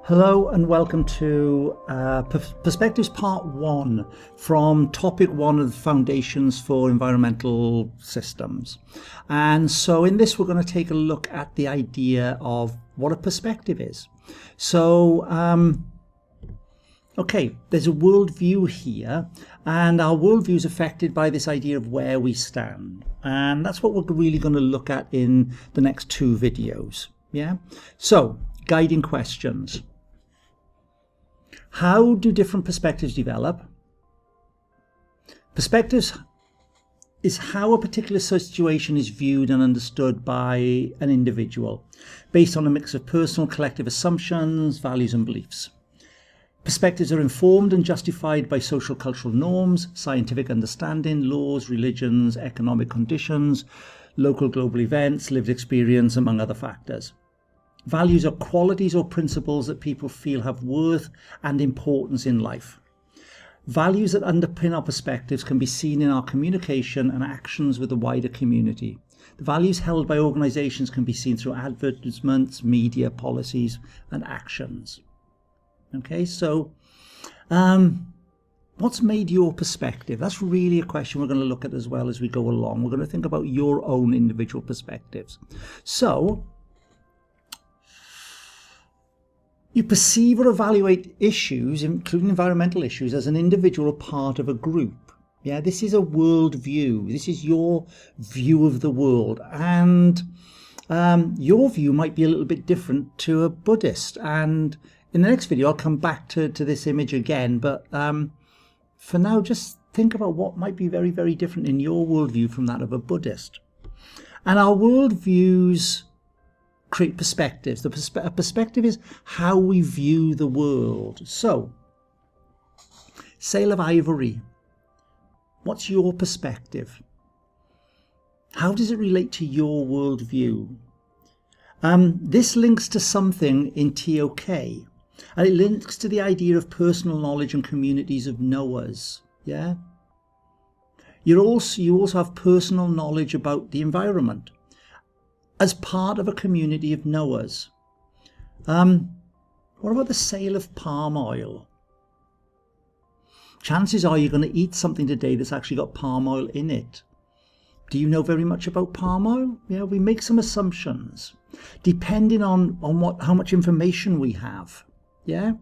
Hello and welcome to Perspectives Part 1 from Topic 1 of the Foundations for Environmental Systems. And so in this we're going to take a look at the idea of what a perspective is. So, okay, there's a worldview here, and our worldview is affected by this idea of where we stand. And that's what we're really going to look at in the next two videos. Yeah. So, guiding questions. How do different perspectives develop? Perspectives is how a particular situation is viewed and understood by an individual, based on a mix of personal, collective assumptions, values and beliefs. Perspectives are informed and justified by social cultural norms, scientific understanding, laws, religions, economic conditions, local global events, lived experience, among other factors. Values are qualities or principles that people feel have worth and importance in life. Values that underpin our perspectives can be seen in our communication and actions with the wider community. The values held by organisations can be seen through advertisements, media, policies and actions. Okay, so what's made your perspective? That's really a question we're going to look at as well as we go along. We're going to think about your own individual perspectives. So, you perceive or evaluate issues, including environmental issues, as an individual or part of a group. Yeah, this is a worldview. This is your view of the world. And your view might be a little bit different to a Buddhist. And in the next video, I'll come back to this image again. But for now, just think about what might be very, very different in your worldview from that of a Buddhist. And our worldviews create perspectives. A perspective is how we view the world. So, sale of ivory. What's your perspective? How does it relate to your worldview? This links to something in TOK, and it links to the idea of personal knowledge and communities of knowers. Yeah. You also have personal knowledge about the environment as part of a community of knowers. What about the sale of palm oil? Chances are you're going to eat something today that's actually got palm oil in it. Do you know very much about palm oil? Yeah, we make some assumptions depending on how much information we have. Yeah.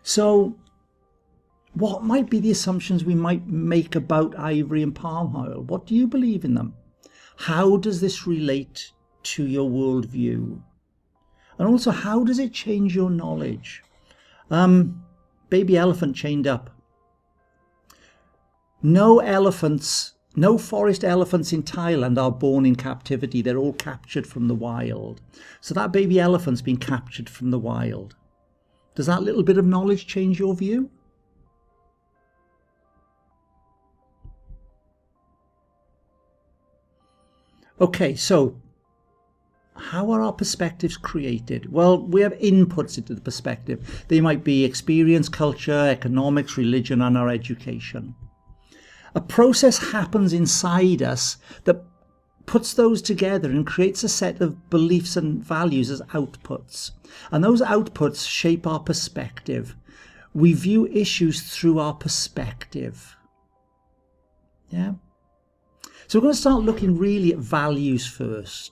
So what might be the assumptions we might make about ivory and palm oil? What do you believe in them? How does this relate to your worldview? And also, how does it change your knowledge? Baby elephant chained up. No forest elephants in Thailand are born in captivity. They're all captured from the wild. So that baby elephant's been captured from the wild. Does that little bit of knowledge change your view? Okay, so how are our perspectives created? Well, we have inputs into the perspective. They might be experience, culture, economics, religion, and our education. A process happens inside us that puts those together and creates a set of beliefs and values as outputs. And those outputs shape our perspective. We view issues through our perspective. Yeah? So we're going to start looking really at values first.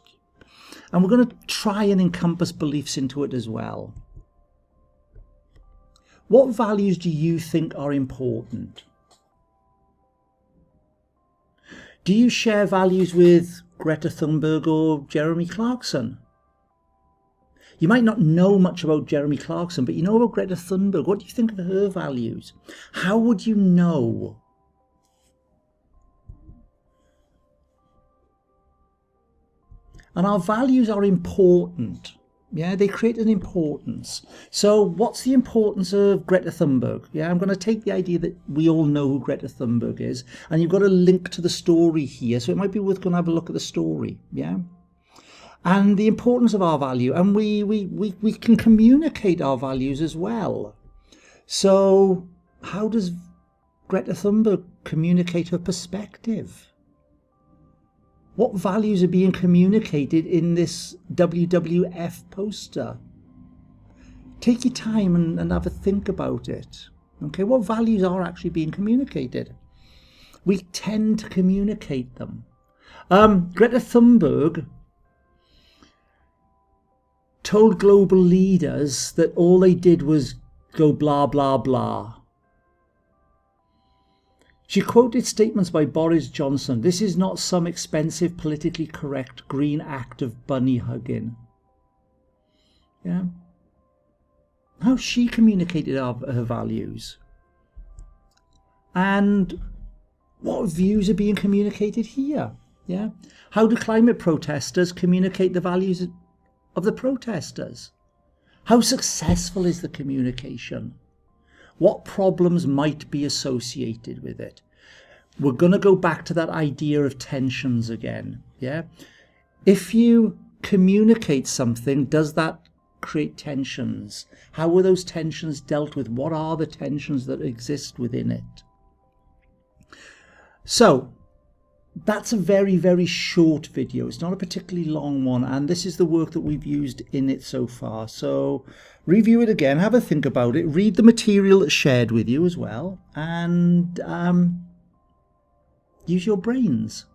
And we're going to try and encompass beliefs into it as well. What values do you think are important? Do you share values with Greta Thunberg or Jeremy Clarkson? You might not know much about Jeremy Clarkson, but you know about Greta Thunberg. What do you think of her values? How would you know? And our values are important. Yeah, they create an importance. So what's the importance of Greta Thunberg? Yeah, I'm going to take the idea that we all know who Greta Thunberg is, and you've got a link to the story here. So it might be worth going to have a look at the story. Yeah. And the importance of our value. And we can communicate our values as well. So how does Greta Thunberg communicate her perspective? What values are being communicated in this WWF poster? Take your time and have a think about it. Okay, what values are actually being communicated? We tend to communicate them. Greta Thunberg told global leaders that all they did was go blah, blah, blah. She quoted statements by Boris Johnson. This is not some expensive, politically correct green act of bunny hugging. Yeah. How she communicated her values. And what views are being communicated here? Yeah. How do climate protesters communicate the values of the protesters? How successful is the communication? What problems might be associated with it? We're going to go back to that idea of tensions again. Yeah. If you communicate something, does that create tensions? How are those tensions dealt with? What are the tensions that exist within it? So that's a very, very short video. It's not a particularly long one, and this is the work that we've used in it so far. So review it again, have a think about it, read the material that's shared with you as well, and use your brains.